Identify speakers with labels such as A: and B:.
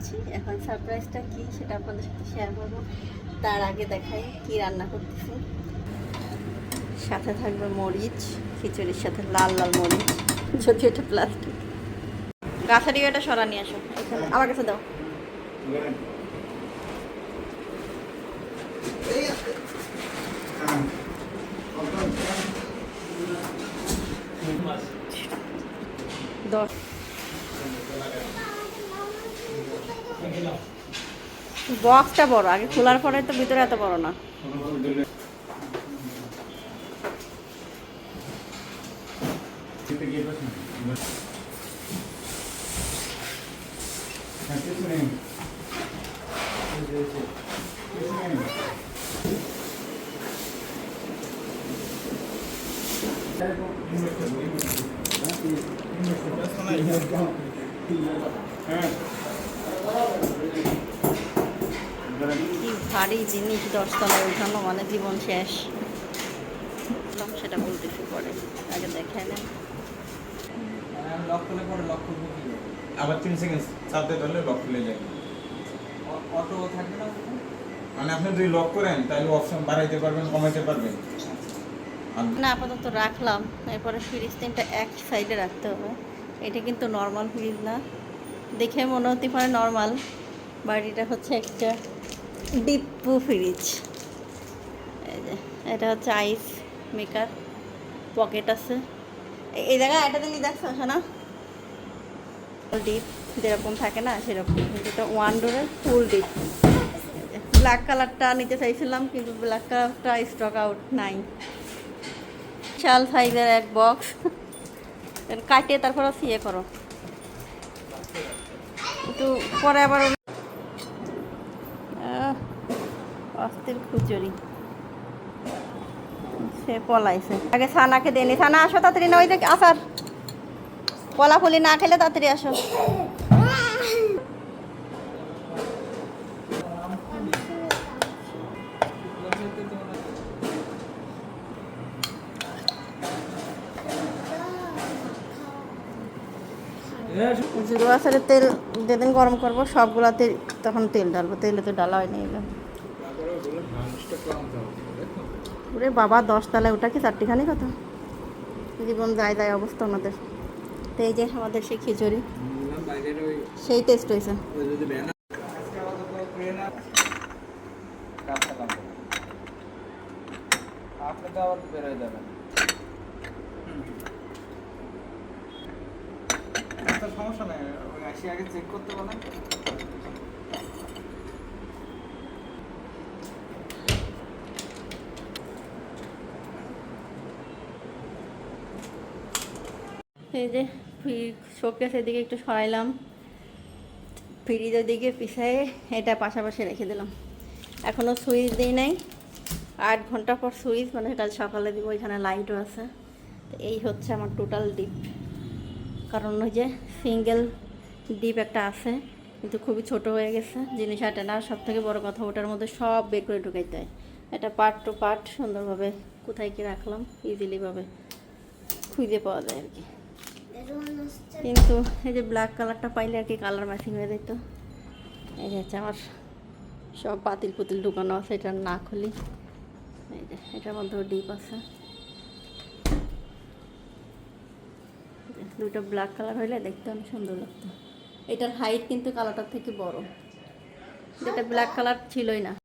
A: যাচ্ছি। এখন সারপ্রাইজটা কি সেটা আপনাদের সাথে শেয়ার করবো। তার আগে দেখাই কি রান্না করতেছি। সাথে থাকবে মরিচ, খিচুড়ির সাথে লাল লাল মরিচ, যদি এটা প্লাস্টিক। গাছের এটা সরা নিয়ে আসো, আমার কাছে দাও। বক্সটা বড়, আগে খোলার পরে তো ভিতরে এত বড় না। কি ভারী জিনিস, 10 তলায় উঠানো মানে জীবন শেষ। সেটা বলতেছি পরে, আগে দেখে নেন।
B: আবার 3 সেকেন্ড চাপতে ধরলে লক খুলে যায়।
C: অটো থাকবে না
B: মানে আপনি যদি লক করেন তাহলে অপশন বাড়াইতে পারবেন, কমাইতে পারবেন।
A: না আপাতত রাখলাম, এরপরে ফ্রিজ তিনটা এক সাইডে রাখতে হবে। এটা কিন্তু নর্মাল ফ্রিজ না, দেখে মনে হতে পারে নর্মাল, বাট এটা হচ্ছে একটা ডিপু ফ্রিজ। এই যে এটা হচ্ছে আইস মেকার, পকেট আছে এই জায়গায়। এটা দিনই দেখছো না, ডিপ যেরকম থাকে না সেরকম, কিন্তু এটা ওয়ান ডোরের ফুল ডিপ। ব্ল্যাক কালারটা নিতে চাইছিলাম কিন্তু ব্ল্যাক কালারটা স্টক আউট নাই। বিশাল সাইজের এক বক্স, কাটিয়ে তারপর ইয়ে করো একটু পরে আবার। অস্থির খুচুরি, সে পলাইছে। আগে ছানাকে দেনি, ছানা আসো তাড়াতাড়ি না, ওই যে আসার কলা ফুলি না খেলে তাড়াতাড়ি আসো। জিরো আসারে তেল যেদিন গরম করবো সবগুলাতে তখন তেল ডালবো, তেলে তো ডালা হয়নি। এগুলো ওরে বাবা, 10 তলায় ওটা কি চারটিখানি কথা, জীবন যায় যায় অবস্থা আমাদের। তো এই যে আমাদের সেই খিচুড়ি, সেই টেস্ট হয়েছে।
C: আপনি তো আবার বেরোয় যাবেন। সমস্যা নেই, ওই আসি আগে চেক করতে বলেন।
A: এই যে শোকেস এদিকে একটু সরাইলাম, ফ্রিজের দিকে পিছায়ে এটা পাশাপাশি রেখে দিলাম। এখনও সুইচ দিই নাই, 8 ঘন্টা পর সুইচ, মানে কাল সকালে দিব। এখানে লাইটও আছে। তো এই হচ্ছে আমার টোটাল ডিপ, কারণ ওই যে সিঙ্গেল ডিপ একটা আছে কিন্তু খুবই ছোট হয়ে গেছে, জিনিস আটে না। সব থেকে বড় কথা, ওটার মধ্যে সব বের করে ঢুকাইতে হয়। এটা পার্ট টু পার্ট সুন্দরভাবে কোথায় কি রাখলাম ইজিলিভাবে খুঁজে পাওয়া যায় আর কি। কিন্তু এই যে ব্ল্যাক কালারটা পাইলে আর কি কালার ম্যাচিং হয়ে যেত। এই যে হচ্ছে আমার সব পাতিল পুতিল ঢুকানো আছে, এটা না খুলি। এই যে এটার মধ্যেও ডিপ আছে। দুটো ব্ল্যাক কালার হইলে দেখতে অনেক সুন্দর লাগতো। এটার হাইট কিন্তু কালারটার থেকে বড়, যেটা ব্ল্যাক কালার ছিলই না।